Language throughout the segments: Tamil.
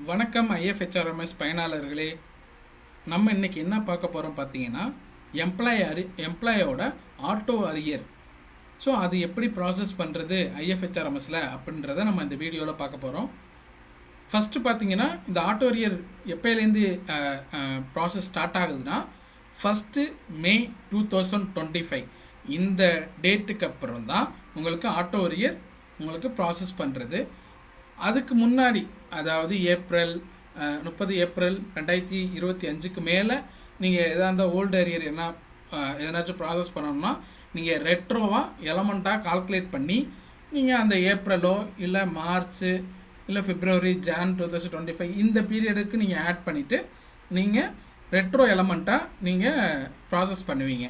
வணக்கம் ஐஎஃப்ஹெச்ஆர்எம்எஸ் பயனாளர்களே. நம்ம இன்றைக்கி என்ன பார்க்க போகிறோம் பார்த்தீங்கன்னா, எம்ப்ளாயோட ஆட்டோ அரியர். ஸோ அது எப்படி ப்ராசஸ் பண்ணுறது ஐஎஃப்ஹெச்ஆர்எம்எஸில் அப்படின்றத நம்ம இந்த வீடியோவில் பார்க்க போகிறோம். ஃபஸ்ட்டு பார்த்தீங்கன்னா, இந்த ஆட்டோ அரியர் எப்போலேருந்து ப்ராசஸ் ஸ்டார்ட் ஆகுதுன்னா, ஃபஸ்ட்டு மே 2025 இந்த டேட்டுக்கு அப்புறம் தான் உங்களுக்கு ஆட்டோ அரியர் உங்களுக்கு ப்ராசஸ் பண்ணுறது. அதுக்கு முன்னாடி, அதாவது 30 ஏப்ரல் 2025க்கு மேலே நீங்கள் எதாவது ஓல்டு அரியர் எதனாச்சும் ப்ராசஸ் பண்ணணும்னா, நீங்கள் ரெட்ரோவாக எலமெண்ட்டாக கால்குலேட் பண்ணி நீங்கள் அந்த ஏப்ரலோ இல்லை மார்ச்சு இல்லை பிப்ரவரி ஜான் 2025 இந்த பீரியடுக்கு நீங்கள் ஆட் பண்ணிவிட்டு நீங்கள் ரெட்ரோ எலமெண்ட்டாக நீங்கள் ப்ராசஸ் பண்ணுவீங்க.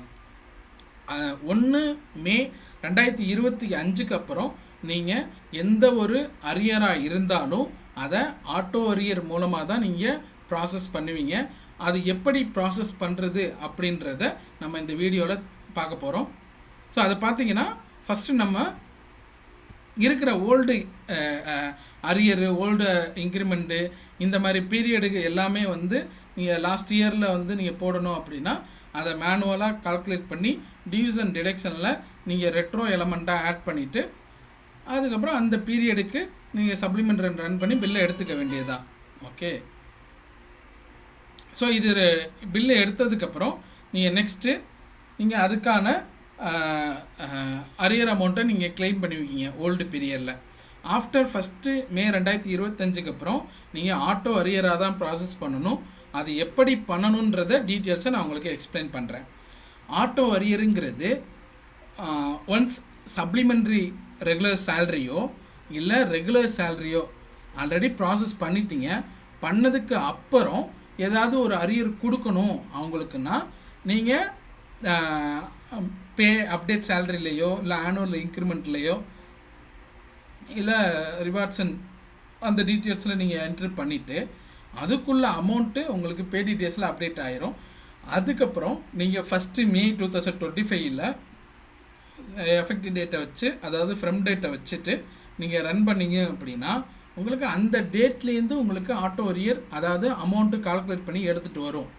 1 மே 2025க்கு அப்புறம் நீங்கள் எந்த ஒரு அரியராக இருந்தாலும் அதை ஆட்டோ அரியர் மூலமாக தான் நீங்கள் ப்ராசஸ் பண்ணுவீங்க. அது எப்படி ப்ராசஸ் பண்ணுறது அப்படின்றத நம்ம இந்த வீடியோவில் பார்க்க போகிறோம். ஸோ அதை பார்த்தீங்கன்னா, ஃபஸ்ட்டு நம்ம இருக்கிற ஓல்டு அரியரு, ஓல்டு இன்க்ரிமெண்ட்டு, இந்த மாதிரி பீரியடுக்கு எல்லாமே நீங்கள் லாஸ்ட் இயரில் நீங்கள் போடணும் அப்படின்னா அதை மேனுவலாக கால்குலேட் பண்ணி டிவிஷன் டிடக்ஷனில் நீங்கள் ரெட்ரோ எலமெண்ட்டாக ஆட் பண்ணிவிட்டு அதுக்கப்புறம் அந்த பீரியடுக்கு நீங்கள் சப்ளிமெண்ட் ரன் பண்ணி பில்லை எடுத்துக்க வேண்டியதுதான். ஓகே, ஸோ இது பில்லை எடுத்ததுக்கப்புறம் நீங்கள் நெக்ஸ்ட்டு நீங்கள் அதுக்கான அரியர் அமௌண்ட்டை நீங்கள் கிளைம் பண்ணுவீங்க ஓல்டு பீரியடில். ஆஃப்டர் ஃபஸ்ட்டு மே 2025க்கு அப்புறம் நீங்கள் ஆட்டோ அரியராக தான் ப்ராசஸ் பண்ணணும். அது எப்படி பண்ணணுன்றத டீட்டெயில்ஸை நான் உங்களுக்கு எக்ஸ்பிளைன் பண்ணுறேன். ஆட்டோ அரியருங்கிறது ஒன்ஸ் சப்ளிமெண்ட்ரி ரெகுலர் சேலரியோ இல்லை ரெகுலர் சேலரியோ ஆல்ரெடி ப்ராசஸ் பண்ணிட்டீங்க, பண்ணதுக்கு அப்புறம் ஏதாவது ஒரு அரியர் கொடுக்கணும் அவங்களுக்குன்னா நீங்கள் பே அப்டேட் சேலரிலேயோ இல்லை ஆனுவல் இன்க்ரிமெண்ட்லேயோ இல்லை ரிவார்ட்ஸ் அந்த டீட்டெயில்ஸில் நீங்கள் என்ட்ரி பண்ணிவிட்டு அதுக்குள்ள அமௌண்ட்டு உங்களுக்கு பே டீட்டெயில்ஸில் அப்டேட் ஆகிரும். அதுக்கப்புறம் நீங்கள் ஃபஸ்ட்டு மே 2025 எஃபெக்டிவ் டேட்டை வச்சு, அதாவது ஃப்ரம் டேட்டை வச்சுட்டு நீங்கள் ரன் பண்ணிங்க அப்படின்னா உங்களுக்கு அந்த டேட்லேருந்து உங்களுக்கு ஆட்டோ அரியர், அதாவது அமௌண்ட்டு கால்குலேட் பண்ணி எடுத்துகிட்டு வரும்.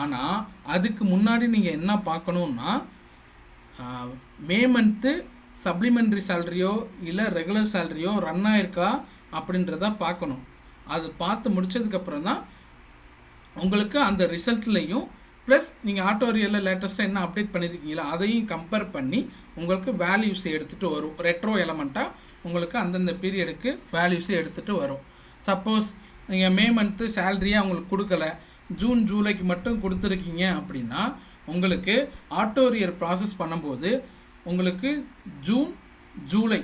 ஆனால் அதுக்கு முன்னாடி நீங்கள் என்ன பார்க்கணுன்னா, மே மந்த்து சப்ளிமெண்ட்ரி சேலரியோ இல்லை ரெகுலர் சேலரியோ ரன் ஆயிருக்கா அப்படின்றத பார்க்கணும். அது பார்த்து முடித்ததுக்கப்புறம் தான் உங்களுக்கு அந்த ரிசல்ட்லேயும் ப்ளஸ் நீங்கள் ஆட்டோ அரியரில் லேட்டஸ்ட்டாக என்ன அப்டேட் பண்ணியிருக்கீங்களோ அதையும் கம்பேர் பண்ணி உங்களுக்கு வேல்யூஸை எடுத்துகிட்டு வரும். ரெட்ரோ எலமெண்ட்டாக உங்களுக்கு அந்தந்த பீரியடுக்கு வேல்யூஸை எடுத்துகிட்டு வரும். சப்போஸ் நீங்கள் மே மந்த்து சேலரியாக உங்களுக்கு கொடுக்கல, ஜூன் ஜூலைக்கு மட்டும் கொடுத்துருக்கீங்க அப்படின்னா உங்களுக்கு ஆட்டோ அரியர் ப்ராசஸ் பண்ணும்போது உங்களுக்கு ஜூன் ஜூலை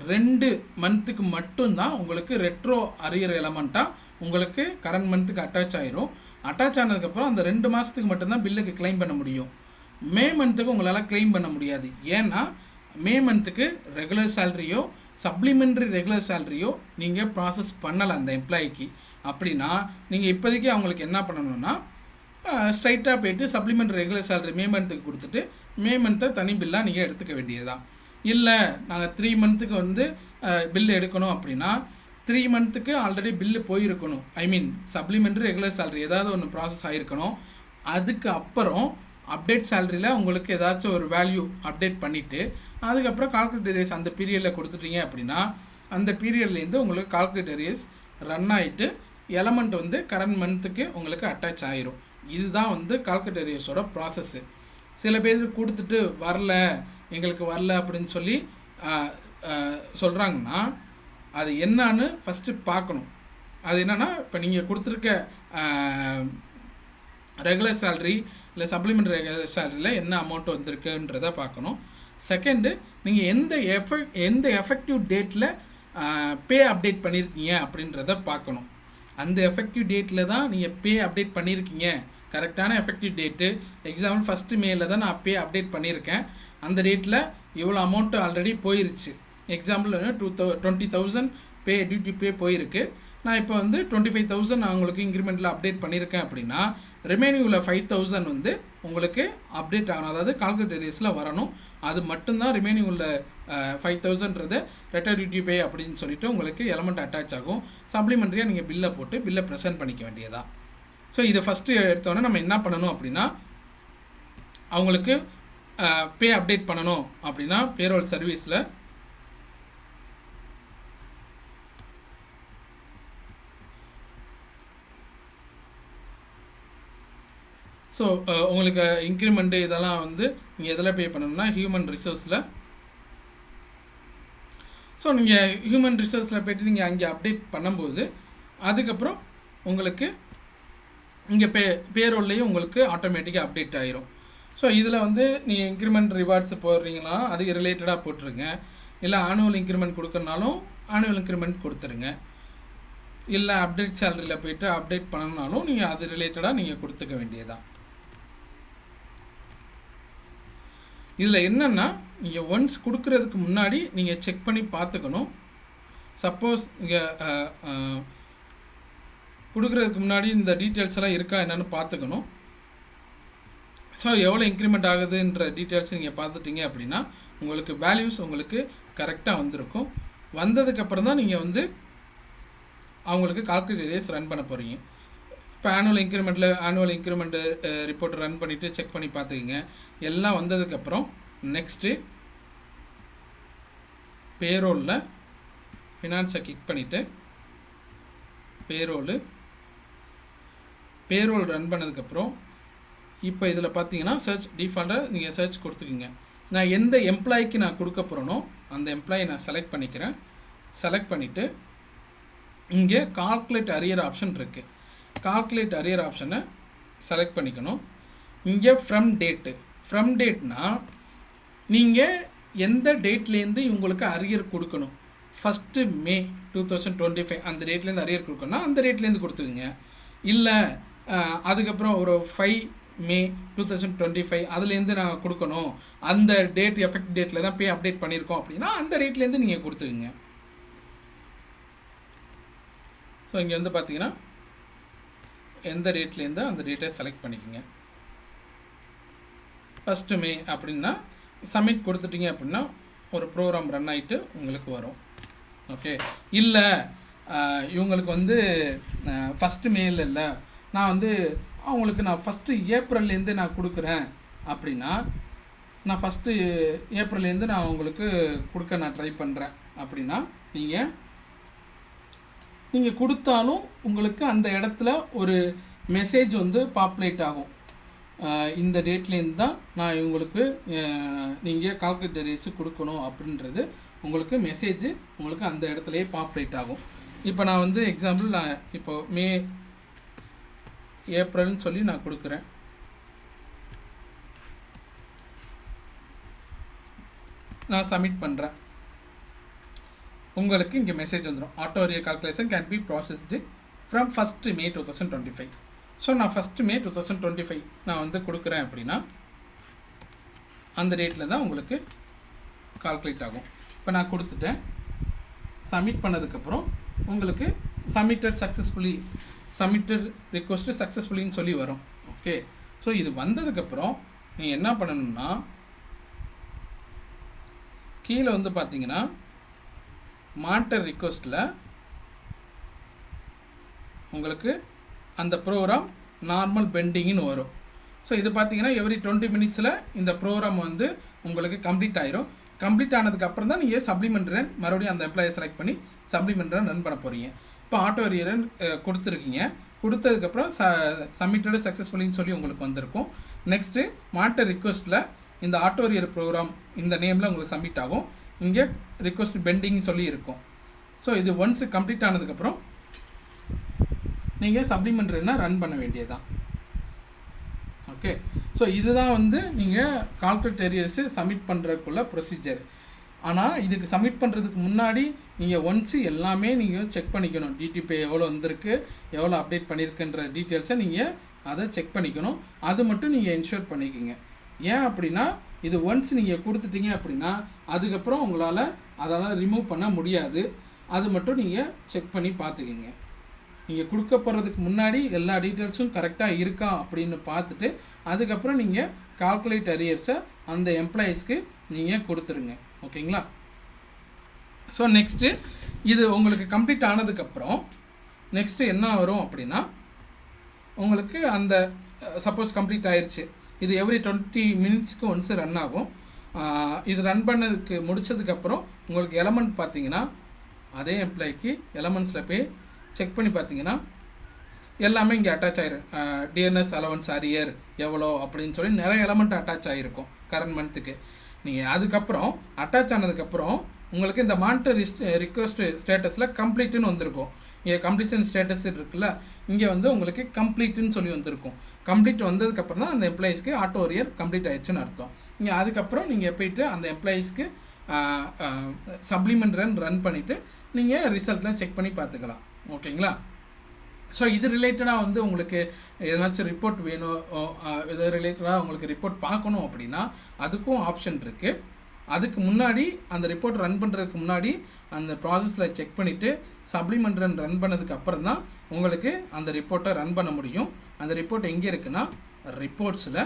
2 மந்த்துக்கு மட்டும்தான் உங்களுக்கு ரெட்ரோ அரியர் எலமெண்ட்டாக உங்களுக்கு கரண்ட் மந்த்துக்கு அட்டாச் ஆயிரும். அட்டாச் ஆனதுக்கப்புறம் அந்த 2 மாதத்துக்கு மட்டும்தான் பில்லுக்கு கிளைம் பண்ண முடியும். மே மந்த்துக்கு உங்களால் கிளைம் பண்ண முடியாது. ஏன்னா மே மந்த்துக்கு ரெகுலர் சேலரியோ சப்ளிமெண்ட்ரி ரெகுலர் சேலரியோ நீங்கள் ப்ராசஸ் பண்ணலை அந்த எம்ப்ளாயிக்கு. அப்படின்னா நீங்கள் இப்போதைக்கு அவங்களுக்கு என்ன பண்ணணும்னா, ஸ்ட்ரைட்டாக போய்ட்டு சப்ளிமெண்ட்ரி ரெகுலர் சேலரி மே மந்த்துக்கு கொடுத்துட்டு மே மந்த்தை தனி பில்லாக நீங்கள் எடுத்துக்க வேண்டியதுதான். இல்லை நாங்கள் 3 மந்த்துக்கு பில்லு எடுக்கணும் அப்படின்னா 3 மந்த்துக்கு ஆல்ரெடி பில்லு போயிருக்கணும். ஐ மீன் சப்ளிமெண்ட்ரி ரெகுலர் சேலரி ஏதாவது ஒன்று ப்ராசஸ் ஆகிருக்கணும். அதுக்கு அப்புறம் அப்டேட் சேலரியில் உங்களுக்கு ஏதாச்சும் ஒரு வேல்யூ அப்டேட் பண்ணிவிட்டு அதுக்கப்புறம் கால்குலேட் ஏரியஸ் அந்த பீரியடில் கொடுத்துட்டீங்க அப்படின்னா அந்த பீரியட்லேருந்து உங்களுக்கு கால்குலேட் ஏரியஸ் ரன் ஆகிட்டு எலமெண்ட் கரண்ட் மந்த்துக்கு உங்களுக்கு அட்டாச் ஆகிரும். இதுதான் கால்குலேட் ஏரியஸோட ப்ராசஸ்ஸு. சில பேர் கொடுத்துட்டு எங்களுக்கு வரல அப்படின்னு சொல்லி சொல்கிறாங்கன்னா அது என்னான்னு ஃபஸ்ட்டு பார்க்கணும். அது என்னென்னா, இப்போ நீங்கள் கொடுத்துருக்க ரெகுலர் சேலரி இல்லை சப்ளிமெண்ட்ரி ரெகுலர் சேலரியில் என்ன அமௌண்ட் வந்திருக்குன்றதை பார்க்கணும். செகண்டு, நீங்கள் எந்த எஃபெக்டிவ் டேட்டில் பே அப்டேட் பண்ணியிருக்கீங்க அப்படின்றத பார்க்கணும். அந்த எஃபெக்டிவ் டேட்டில் தான் நீங்கள் பே அப்டேட் பண்ணியிருக்கீங்க, கரெக்டான எஃபெக்டிவ் டேட்டு. எக்ஸாம்பிள் ஃபஸ்ட்டு மேல தான் நான் பே அப்டேட் பண்ணியிருக்கேன், அந்த டேட்டில் இவ்வளோ அமௌண்ட்டு ஆல்ரெடி போயிருச்சு. எக்ஸாம்பிள் 20,000 பே டியூட்டி பே போயிருக்கு. நான் இப்போ 25,000 நான் உங்களுக்கு இன்க்ரிமெண்ட்டில் அப்டேட் பண்ணியிருக்கேன் அப்படின்னா ரிமைனிங் உள்ள 5,000 உங்களுக்கு அப்டேட் ஆகணும், அதாவது கால்குலேட் ஏரியாஸில் வரணும். அது மட்டும்தான் ரிமைனிங் உள்ள 5000ன்றது ரெட்டர் டியூட்டி பே அப்படின்னு சொல்லிட்டு உங்களுக்கு எலமெண்ட் அட்டாச் ஆகும். சப்ளிமெண்ட்ரியாக நீங்கள் பில்லை போட்டு பில்லை ப்ரெசென்ட் பண்ணிக்க வேண்டியதான். ஸோ இதை ஃபஸ்ட்டு எடுத்தோன்னே நம்ம என்ன பண்ணணும் அப்படின்னா, அவங்களுக்கு பே அப்டேட் பண்ணணும் அப்படின்னா பேரோல் சர்வீஸில் ஸோ உங்களுக்கு இன்க்ரிமெண்ட்டு இதெல்லாம் வந்து நீங்கள் எதில் பே பண்ணணும்னா ஹியூமன் ரிசோர்ஸில். ஸோ நீங்கள் ஹியூமன் ரிசோர்ஸில் போய்ட்டு நீங்கள் அங்கே அப்டேட் பண்ணும்போது அதுக்கப்புறம் உங்களுக்கு இங்கே பேரோல்லையும் உங்களுக்கு ஆட்டோமேட்டிக்காக அப்டேட் ஆகிரும். ஸோ இதில் வந்து நீங்கள் இன்க்ரிமெண்ட் ரிவார்ட்ஸ் போடுறீங்கன்னா அதுக்கு ரிலேட்டடாக போட்டுருங்க. இல்லை ஆனுவல் இன்க்ரிமெண்ட் கொடுக்கறனாலும் ஆனுவல் இன்க்ரிமெண்ட் கொடுத்துருங்க. இல்லை அப்டேட் சேலரியில் போய்ட்டு அப்டேட் பண்ணணுனாலும் நீங்கள் அது ரிலேட்டடாக நீங்கள் கொடுத்துக்க வேண்டியதான். இதில் என்னென்னா நீங்கள் ஒன்ஸ் கொடுக்குறதுக்கு முன்னாடி நீங்கள் செக் பண்ணி பார்த்துக்கணும். சப்போஸ் இங்கே கொடுக்குறதுக்கு முன்னாடி இந்த டீட்டெயில்ஸ் எல்லாம் இருக்கா என்னென்னு பார்த்துக்கணும். ஸோ எவ்வளோ இன்க்ரிமெண்ட் ஆகுதுன்ற டீட்டெயில்ஸ் நீங்கள் பார்த்துட்டிங்க அப்படின்னா உங்களுக்கு வேல்யூஸ் உங்களுக்கு கரெக்டாக வந்திருக்கும். வந்ததுக்கப்புறம் தான் நீங்கள் வந்து அவங்களுக்கு கால்குலேட் ஏரியாஸ் ரன் பண்ண போகிறீங்க. இப்போ ஆனுவல் இன்க்ரிமெண்ட்டு ரிப்போர்ட் ரன் பண்ணிவிட்டு செக் பண்ணி பார்த்துக்கிங்க. எல்லாம் வந்ததுக்கப்புறம் நெக்ஸ்ட்டு பேரோலில் ஃபினான்ஸை கிளிக் பண்ணிவிட்டு பேரோல் ரன் பண்ணதுக்கப்புறம் இப்போ இதில் பார்த்தீங்கன்னா சர்ச் டிஃபால்ட்டாக நீங்கள் சர்ச் கொடுத்துக்கிங்க. நான் எந்த எம்ப்ளாய்க்கு நான் கொடுக்க போகிறேனோ அந்த எம்ப்ளாயை நான் செலக்ட் பண்ணிக்கிறேன். செலக்ட் பண்ணிவிட்டு இங்கே கால்குலேட் அரியர் ஆப்ஷன் இருக்குது. கால்குலேட் அரியர் ஆப்ஷனை செலக்ட் பண்ணிக்கணும். இங்கே ஃப்ரம் டேட்னா நீங்கள் எந்த டேட்லேருந்து இவங்களுக்கு அரியர் கொடுக்கணும். 1 May 2025 அந்த டேட்லேருந்து அரியர் கொடுக்கணும்னா அந்த டேட்லேருந்து கொடுத்துக்குங்க. இல்லை அதுக்கப்புறம் ஒரு 5 May 2025 அதுலேருந்து நான் கொடுக்கணும், அந்த டேட் எஃபெக்ட் டேட்டில் தான் பே அப்டேட் பண்ணியிருக்கோம் அப்படின்னா அந்த டேட்லேருந்து நீங்கள் கொடுத்துக்குங்க. ஸோ இங்கே வந்து பார்த்தீங்கன்னா எந்த டேட்லேருந்து அந்த டேட்டை செலக்ட் பண்ணிக்கோங்க. 1 May அப்படின்னா சப்மிட் கொடுத்துட்டிங்க அப்படின்னா ஒரு ப்ரோக்ராம் ரன் ஆகிட்டு உங்களுக்கு வரும். ஓகே. இல்லை இவங்களுக்கு வந்து 1 May இல்லை, நான் வந்து அவங்களுக்கு நான் 1 Aprilலேருந்து நான் கொடுக்குறேன் அப்படின்னா நான் 1 Aprilலேருந்து நான் உங்களுக்கு கொடுக்க நான் ட்ரை பண்ணுறேன் அப்படின்னா நீங்கள் கொடுத்தாலும் உங்களுக்கு அந்த இடத்துல ஒரு மெசேஜ் வந்து பாப்புலேட் ஆகும். இந்த டேட்லேருந்து தான் நான் இவங்களுக்கு நீங்கள் கால்குலேட் ஏரியாஸ் கொடுக்கணும் அப்படின்றது உங்களுக்கு மெசேஜ் உங்களுக்கு அந்த இடத்துலையே பாப்புலேட் ஆகும். இப்போ நான் வந்து எக்ஸாம்பிள் நான் இப்போ May Aprilன்னு சொல்லி நான் கொடுக்குறேன். நான் சப்மிட் பண்ணுறேன். உங்களுக்கு இங்கே மெசேஜ் வந்துடும், auto arrear calculation can be processed from 1 May 2025. So நான் 1 May 2025 நான் வந்து கொடுக்குறேன் அப்படின்னா அந்த டேட்டில் தான் உங்களுக்கு கால்குலேட் ஆகும். இப்போ நான் கொடுத்துட்டேன். சப்மிட் பண்ணதுக்கப்புறம் உங்களுக்கு சப்மிட்டட் ரிக்வெஸ்ட்டு சக்ஸஸ்ஃபுல்லின்னு சொல்லி வரும். ஓகே. ஸோ இது வந்ததுக்கப்புறம் நீங்கள் என்ன பண்ணணும்னா கீழே வந்து பார்த்தீங்கன்னா மானிட்டர் ரிக்வெஸ்ட்டில் உங்களுக்கு அந்த ப்ரோக்ராம் நார்மல் பெண்டிங்னு வரும். ஸோ இது பார்த்தீங்கன்னா எவ்ரி 20 minutes இந்த ப்ரோக்ராம் வந்து உங்களுக்கு கம்ப்ளீட் ஆயிரும். கம்ப்ளீட் ஆனதுக்கப்புறம் தான் நீங்கள் சப்ளிமெண்ட் ரன் மறுபடியும் அந்த எம்ப்ளாயை செலக்ட் பண்ணி சப்ளிமெண்ட் ரன் பண்ண போகிறீங்க. இப்போ ஆட்டோ அரியர் கொடுத்துருக்கீங்க. கொடுத்ததுக்கப்புறம் சப்மிட்டட் சக்ஸஸ்ஃபுல்லின்னு சொல்லி உங்களுக்கு வந்திருக்கும். நெக்ஸ்ட்டு மானிட்டர் ரிக்வெஸ்ட்டில் இந்த ஆட்டோ அரியர் ப்ரோக்ராம் இந்த நேமில் உங்களுக்கு சப்மிட் ஆகும். இங்கே ரிக்வெஸ்ட் பெண்டிங் சொல்லி இருக்கும். ஸோ இது ஒன்ஸ் கம்ப்ளீட் ஆனதுக்கப்புறம் நீங்கள் சப்ளிமெண்ட்ரினா ரன் பண்ண வேண்டியதுதான். ஓகே. ஸோ இதுதான் வந்து நீங்கள் கால்குலேட் ஏரியாஸு சப்மிட் பண்ணுறதுக்குள்ள ப்ரொசீஜர். ஆனால் இதுக்கு சப்மிட் பண்ணுறதுக்கு முன்னாடி நீங்கள் ஒன்ஸு எல்லாமே நீங்கள் செக் பண்ணிக்கணும். டிடிபே எவ்வளோ வந்திருக்கு, எவ்வளோ அப்டேட் பண்ணியிருக்குன்ற டீட்டெயில்ஸை நீங்கள் அதை செக் பண்ணிக்கணும். அது மட்டும் நீங்கள் என்ஷூர் பண்ணிக்கோங்க. ஏன் அப்படின்னா இது ஒன்ஸ் நீங்கள் கொடுத்துட்டீங்க அப்படின்னா அதுக்கப்புறம் உங்களால் அதெல்லாம் ரிமூவ் பண்ண முடியாது. அது மட்டும் நீங்கள் செக் பண்ணி பார்த்துக்கிங்க. நீங்கள் கொடுக்க போகிறதுக்கு முன்னாடி எல்லா டீட்டெயில்ஸும் கரெக்டாக இருக்கா அப்படின்னு பார்த்துட்டு அதுக்கப்புறம் நீங்கள் கால்குலேட் அரியர்ஸை அந்த எம்ப்ளாயீஸ்க்கு நீங்கள் கொடுத்துருங்க. ஓகேங்களா? ஸோ நெக்ஸ்ட்டு இது உங்களுக்கு கம்ப்ளீட் ஆனதுக்கப்புறம் நெக்ஸ்ட்டு என்ன வரும் அப்படின்னா, உங்களுக்கு அந்த சப்போஸ் கம்ப்ளீட் ஆயிடுச்சு, இது எவ்ரி 20 மினிட்ஸ்க்கு ஒன்ஸ் ரன் ஆகும். இது ரன் பண்ணதுக்கு முடித்ததுக்கப்புறம் உங்களுக்கு எலமெண்ட் பார்த்தீங்கன்னா அதே எம்ப்ளாய்க்கு எலமெண்ட்ஸில் போய் செக் பண்ணி பார்த்தீங்கன்னா எல்லாமே இங்கே அட்டாச் ஆகிரும். டிஎன்எஸ் அலவன்ஸ் அரியர் எவ்வளோ அப்படின்னு சொல்லி நிறைய எலமெண்ட் அட்டாச் ஆகிருக்கும் கரண்ட் மந்த்துக்கு. நீங்கள் அதுக்கப்புறம் அட்டாச் ஆனதுக்கப்புறம் உங்களுக்கு இந்த மானிட்டர் ரிக்வெஸ்ட் ஸ்டேட்டஸில் கம்ப்ளீட்டுன்னு வந்திருக்கும். இங்கே கம்ப்ளீஷன் ஸ்டேட்டஸ் இருக்குல்ல, இங்கே வந்து உங்களுக்கு கம்ப்ளீட்டுன்னு சொல்லி வந்திருக்கும். கம்ப்ளீட் வந்ததுக்கப்புறம் தான் அந்த எம்ப்ளாயீஸ்க்கு ஆட்டோ அரியர் கம்ப்ளீட் ஆயிடுச்சுன்னு அர்த்தம். நீங்கள் அதுக்கப்புறம் நீங்கள் போய்ட்டு அந்த எம்ப்ளாயீஸ்க்கு சப்ளிமெண்ட் ரன் பண்ணிவிட்டு நீங்கள் ரிசல்ட்லாம் செக் பண்ணி பார்த்துக்கலாம். ஓகேங்களா? ஸோ இது ரிலேட்டடாக வந்து உங்களுக்கு எதனாச்சும் ரிப்போர்ட் வேணும், இது ரிலேட்டடாக உங்களுக்கு ரிப்போர்ட் பார்க்கணும் அப்படின்னா அதுக்கும் ஆப்ஷன் இருக்குது. அதுக்கு முன்னாடி அந்த ரிப்போர்ட் ரன் பண்ணுறதுக்கு முன்னாடி அந்த ப்ராசஸில் செக் பண்ணிவிட்டு சப்ளிமெண்ட் ரன் பண்ணதுக்கு அப்புறம் தான் உங்களுக்கு அந்த ரிப்போர்ட்டை ரன் பண்ண முடியும். அந்த ரிப்போர்ட் எங்கே இருக்குன்னா ரிப்போர்ட்ஸில்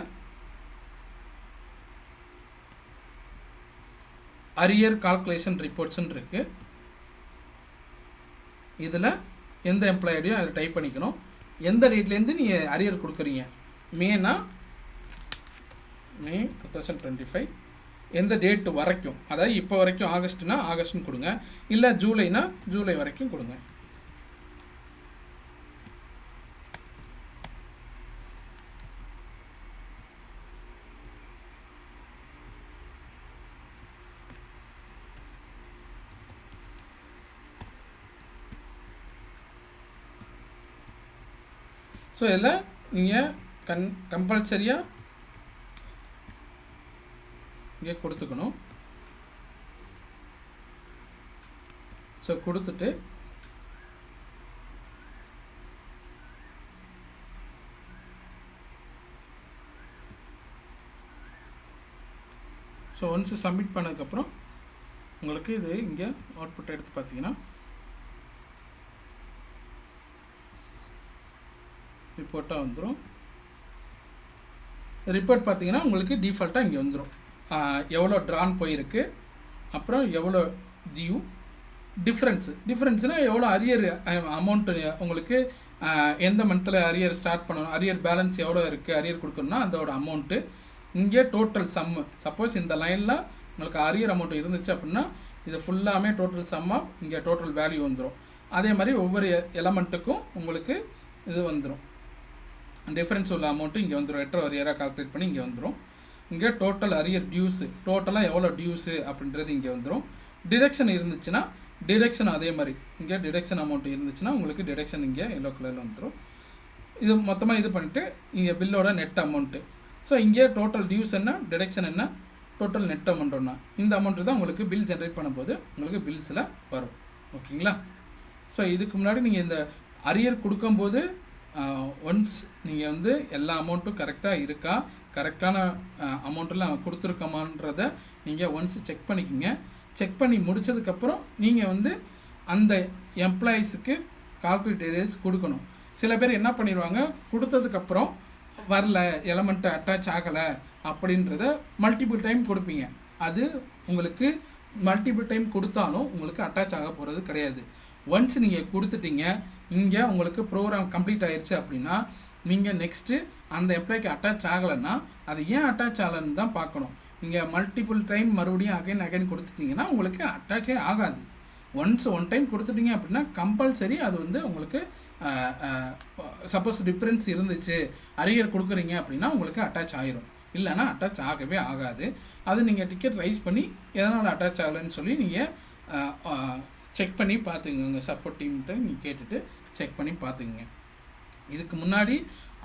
அரியர் கால்குலேஷன் ரிப்போர்ட்ஸ்ன்னு இருக்குது. இதில் எந்த எம்ப்ளாயிடையும் அதை டைப் பண்ணிக்கணும். எந்த டேட்லேருந்து நீங்கள் அரியர் கொடுக்குறீங்க, மே 2025 எந்த டேட்டு வரைக்கும், அதாவது இப்போ வரைக்கும் ஆகஸ்ட்னா ஆகஸ்ட்னு கொடுங்க, இல்லை ஜூலைனா ஜூலை வரைக்கும் கொடுங்க. ஸோ இதில் நீங்கள் கம்பல்சரியாக இங்கே கொடுத்துக்கணும். ஸோ கொடுத்துட்டு ஸோ ஒன்ஸ் சப்மிட் பண்ணதுக்கப்புறம் உங்களுக்கு இது இங்கே அவுட்புட் எடுத்து பார்த்தீங்கன்னா ரிப்போர்ட்டாக வந்துடும். ரிப்போர்ட் பார்த்தீங்கன்னா உங்களுக்கு டிஃபால்ட்டாக இங்கே வந்துடும். எவ்வளோ ட்ரான் போயிருக்கு, அப்புறம் எவ்வளோ டியூ, டிஃப்ரென்ஸ்னால் எவ்வளோ அரியர் அமௌண்ட்டு உங்களுக்கு எந்த மந்த்தில் அரியர் ஸ்டார்ட் பண்ணணும், அரியர் பேலன்ஸ் எவ்வளோ இருக்குது, அரியர் கொடுக்கணும்னா அதோட அமௌண்ட்டு, இங்கே டோட்டல் சம்மு. சப்போஸ் இந்த லைனில் உங்களுக்கு அரியர் அமௌண்ட் இருந்துச்சு அப்படின்னா இது ஃபுல்லாமே டோட்டல் சம் ஆஃப் இங்கே டோட்டல் வேல்யூ வந்துடும். அதே மாதிரி ஒவ்வொரு எலமெண்ட்டுக்கும் உங்களுக்கு இது வந்துடும். டிஃப்ரென்ஸ் உள்ள அமௌண்ட்டு இங்கே வந்துடும். ரெட்ரோ அரியராக கால்குலேட் பண்ணி இங்கே வந்துடும். இங்கே டோட்டல் அரியர் டியூஸு, டோட்டலாக எவ்வளோ டியூஸு அப்படின்றது இங்கே வந்துடும். டிடக்ஷன் இருந்துச்சுன்னா டிடக்ஷன் அதே மாதிரி இங்கே டிடக்ஷன் அமௌண்ட் இருந்துச்சுன்னா உங்களுக்கு டிடக்ஷன் இங்கே எல்லோ கலரில் வந்துடும். இது மொத்தமாக இது பண்ணிவிட்டு இங்கே பில்லோட நெட் அமௌண்ட்டு. ஸோ இங்கே டோட்டல் டியூஸ் என்ன, டிடக்ஷன் என்ன, டோட்டல் நெட் அமௌண்ட் ஒன்றா, இந்த அமௌண்ட்டு தான் உங்களுக்கு பில் ஜென்ரேட் பண்ணும்போது உங்களுக்கு பில்ஸில் வரும். ஓகேங்களா? ஸோ இதுக்கு முன்னாடி நீங்கள் இந்த அரியர் கொடுக்கும்போது ஒன்ஸ் நீங்கள் வந்து எல்லா அமௌண்ட்டும் கரெக்டாக இருக்கா, கரெக்டான அமௌண்ட்டெல்லாம் கொடுத்துருக்கோமான்றதை நீங்கள் ஒன்ஸ் செக் பண்ணிக்கிங்க. செக் பண்ணி முடித்ததுக்கப்புறம் நீங்கள் வந்து அந்த எம்ப்ளாயீஸுக்கு கால்குலேட் ஏரியாஸ் கொடுக்கணும். சில பேர் என்ன பண்ணிடுவாங்க, கொடுத்ததுக்கப்புறம் வரல, எலமெண்ட்டு அட்டாச் ஆகலை அப்படின்றத மல்டிபிள் டைம் கொடுப்பீங்க. அது உங்களுக்கு மல்டிபிள் டைம் கொடுத்தாலும் உங்களுக்கு அட்டாச் ஆக போகிறது கிடையாது. ஒன்ஸ் நீங்கள் கொடுத்துட்டீங்க, இங்கே உங்களுக்கு ப்ரோக்ராம் கம்ப்ளீட் ஆயிடுச்சு அப்படின்னா நீங்கள் நெக்ஸ்ட்டு அந்த எம்ப்ளாய்க்கு அட்டாச் ஆகலைன்னா அது ஏன் அட்டாச் ஆகலைன்னு தான் பார்க்கணும். நீங்கள் மல்டிபிள் டைம் மறுபடியும் அகைன் கொடுத்துட்டிங்கன்னா உங்களுக்கு அட்டாச்சே ஆகாது. ஒன் டைம் கொடுத்துட்டீங்க அப்படின்னா கம்பல்சரி அது வந்து உங்களுக்கு சப்போஸ் டிஃப்ரென்ஸ் இருந்துச்சு, அரியர் கொடுக்குறீங்க அப்படின்னா உங்களுக்கு அட்டாச் ஆகிரும். இல்லைன்னா அட்டாச் ஆகவே ஆகாது. அது நீங்கள் டிக்கெட் ரைஸ் பண்ணி எதனால் அட்டாச் ஆகலைன்னு சொல்லி நீங்கள் செக் பண்ணி பார்த்துக்குங்க. சப்போர்ட் டீம்கிட்ட நீங்கள் கேட்டுட்டு செக் பண்ணி பார்த்துக்குங்க. இதுக்கு முன்னாடி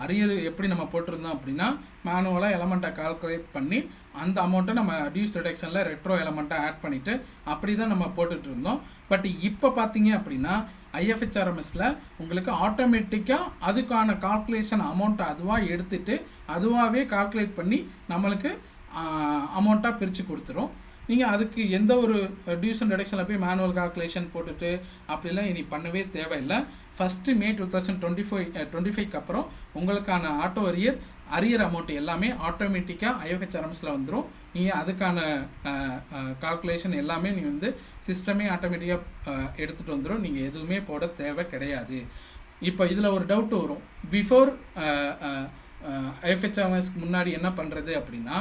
அரியர் எப்படி நம்ம போட்டிருந்தோம் அப்படின்னா மேனுவலாக எலமெண்ட்டை கால்குலேட் பண்ணி அந்த அமௌண்ட்டை நம்ம டியூஸ் டிடக்ஷனில் ரெட்ரோ எலமெண்ட்டை ஆட் பண்ணிவிட்டு அப்படி தான் நம்ம போட்டுட்டு இருந்தோம். பட் இப்போ பார்த்தீங்க அப்படின்னா ஐஎஃப்ஹெச்ஆர்எம்எஸில் உங்களுக்கு ஆட்டோமேட்டிக்காக அதுக்கான கால்குலேஷன் அமௌண்ட்டை அதுவாக எடுத்துகிட்டு அதுவாகவே கால்குலேட் பண்ணி நம்மளுக்கு அமௌண்ட்டாக பிரித்து கொடுத்துரும். நீங்கள் அதுக்கு எந்த ஒரு டியூஸ் அண்ட் டிடக்ஷனில் போய் மேனுவல் கால்குலேஷன் போட்டுட்டு அப்படிலாம் இனி பண்ணவே தேவையில்லை. ஃபஸ்ட்டு மே 2025 அப்புறம் உங்களுக்கான ஆட்டோ அரியர் அமௌண்ட் எல்லாமே ஆட்டோமேட்டிக்காக IFHRMஸில் வந்துடும். நீங்கள் அதுக்கான கால்குலேஷன் எல்லாமே நீங்கள் வந்து சிஸ்டமே ஆட்டோமேட்டிக்காக எடுத்துகிட்டு வந்துடும். நீங்கள் எதுவுமே போட தேவை கிடையாது. இப்போ இதில் ஒரு டவுட் வரும், பிஃபோர் IFHRMஸ்க்கு முன்னாடி என்ன பண்ணுறது அப்படின்னா,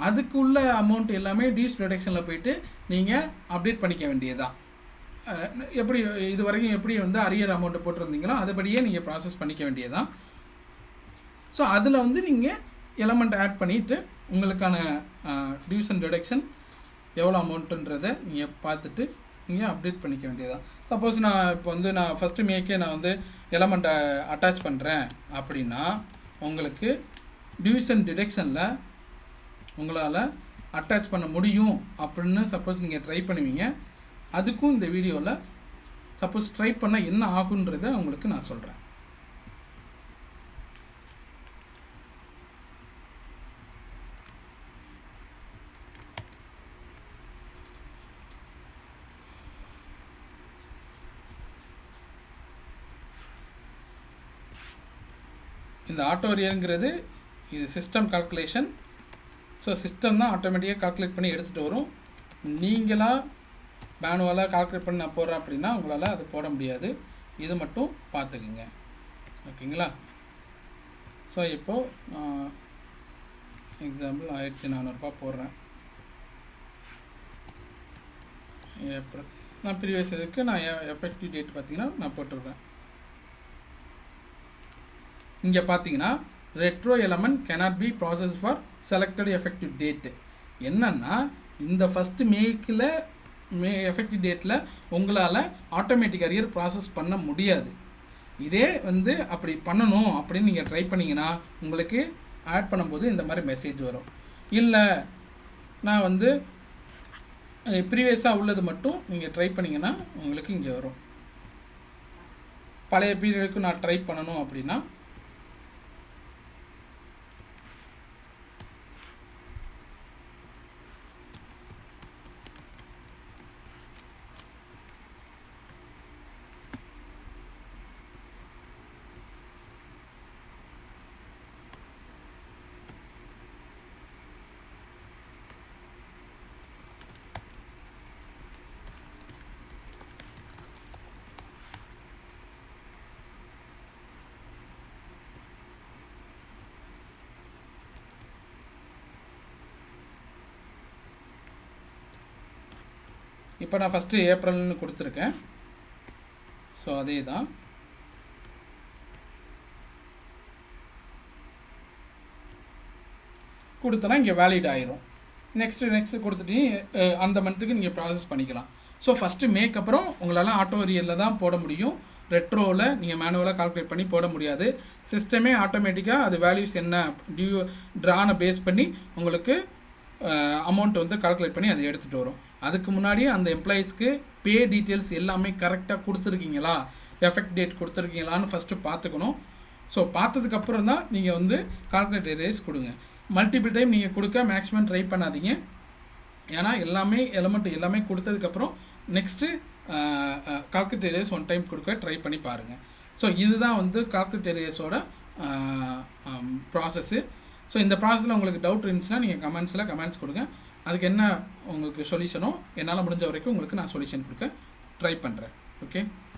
அதுக்குள்ள அமௌண்ட் எல்லாமே டியூஸ் டிடக்ஷனில் போயிட்டு நீங்கள் அப்டேட் பண்ணிக்க வேண்டியதுதான். எப்படி இது வரைக்கும் எப்படி வந்து அரியர் அமௌண்ட்டை போட்டிருந்தீங்களோ அதுபடியே நீங்கள் ப்ராசஸ் பண்ணிக்க வேண்டியதுதான். ஸோ அதில் வந்து நீங்கள் எலமெண்ட் ஆட் பண்ணிவிட்டு உங்களுக்கான டியூஸ் அண்ட் டிடக்ஷன் எவ்வளோ அமௌண்ட்டுன்றதை நீங்கள் பார்த்துட்டு நீங்கள் அப்டேட் பண்ணிக்க வேண்டியதுதான். சப்போஸ் நான் இப்போ வந்து நான் ஃபஸ்ட்டு மேக்கே நான் வந்து எலமெண்ட்டை அட்டாச் பண்ணுறேன் அப்படின்னா, உங்களுக்கு டியூஸ் அண்ட் டிடக்ஷனில் உங்களால் அட்டாச் பண்ண முடியும் அப்படின்னு சப்போஸ் நீங்கள் ட்ரை பண்ணுவீங்க. அதுக்கும் இந்த வீடியோவில் சப்போஸ் ட்ரை பண்ணால் என்ன ஆகுன்றதை உங்களுக்கு நான் சொல்கிறேன். இந்த ஆட்டோ அரியருங்கிறது இது சிஸ்டம் கால்குலேஷன். ஸோ சிஸ்டம் தான் ஆட்டோமேட்டிக்காக கால்குலேட் பண்ணி எடுத்துகிட்டு வரும். நீங்களாக மேனுவலாக கால்குலேட் பண்ணி நான் போடுறேன் அப்படின்னா உங்களால் அது போட முடியாது. இது மட்டும் பார்த்துக்குங்க, ஓகேங்களா? ஸோ இப்போது எக்ஸாம்பிள் 1400 போடுறேன். ஏப்ரல் நான் ப்ரீவியஸ் இதுக்கு நான் எஃபெக்டிவ் டேட் பார்த்தீங்கன்னா நான் போட்டுருக்கேன். இங்கே பார்த்தீங்கன்னா retro element cannot be processed for selected effective date. என்னன்னா இந்த ஃபஸ்ட்டு மே எஃபெக்டிவ் டேட்டில் உங்களால் ஆட்டோமேட்டிக் அரியர் ப்ராசஸ் பண்ண முடியாது. இதே வந்து அப்படி பண்ணணும் அப்படின்னு நீங்கள் ட்ரை பண்ணிங்கன்னா உங்களுக்கு ஆட் பண்ணும்போது இந்த மாதிரி மெசேஜ் வரும். இல்லை நான் வந்து ப்ரீவியஸாக உள்ளது மட்டும் நீங்கள் ட்ரை பண்ணிங்கன்னா உங்களுக்கு இங்கே வரும். பழைய பீரியடுக்கு நான் ட்ரை பண்ணணும் அப்படின்னா இப்போ நான் ஃபஸ்ட்டு ஏப்ரல்னு கொடுத்துருக்கேன். ஸோ அதே தான் கொடுத்தனா இங்கே வேலிட் ஆயிரும். நெக்ஸ்ட்டு கொடுத்துட்டு அந்த மந்த்துக்கு நீங்கள் ப்ராசஸ் பண்ணிக்கலாம். ஸோ ஃபஸ்ட்டு மேக் அப்புறம் உங்களால் ஆட்டோ அரியரில் தான் போட முடியும். ரெட்ரோவில் நீங்கள் மேனுவலாக கால்குலேட் பண்ணி போட முடியாது. சிஸ்டமே ஆட்டோமேட்டிக்காக அது வேல்யூஸ் என்ன ட்ரானை பேஸ் பண்ணி உங்களுக்கு அமௌண்ட் வந்து கால்குலேட் பண்ணி அதை எடுத்துகிட்டு வரும். அதுக்கு முன்னாடி அந்த எம்ப்ளாயீஸ்க்கு பே டீட்டெயில்ஸ் எல்லாமே கரெக்டாக கொடுத்துருக்கீங்களா, எஃபெக்ட் டேட் கொடுத்துருக்கீங்களான்னு ஃபஸ்ட்டு பார்த்துக்கணும். ஸோ பார்த்ததுக்கப்புறம் தான் நீங்கள் வந்து கால்குலேட் எரேஸ் கொடுங்க. மல்டிபிள் டைம் நீங்கள் கொடுக்க மேக்ஸிமம் ட்ரை பண்ணாதீங்க. ஏன்னா எலமெண்ட் எல்லாமே கொடுத்ததுக்கப்புறம் next calculate erase one time கொடுக்க ட்ரை பண்ணி பாருங்கள். ஸோ இதுதான் வந்து கால்குலேட் எரேஸோட ப்ராசஸ்ஸு. ஸோ இந்த ப்ராசஸில் உங்களுக்கு டவுட் இருந்துச்சுன்னா நீங்கள் கமெண்ட்ஸ் கொடுங்க. அதுக்கு என்ன உங்களுக்கு சொல்யூஷனோ என்னால் முடிஞ்ச வரைக்கும் உங்களுக்கு நான் சொல்யூஷன் கொடுக்க ட்ரை பண்ணுறேன். ஓகே.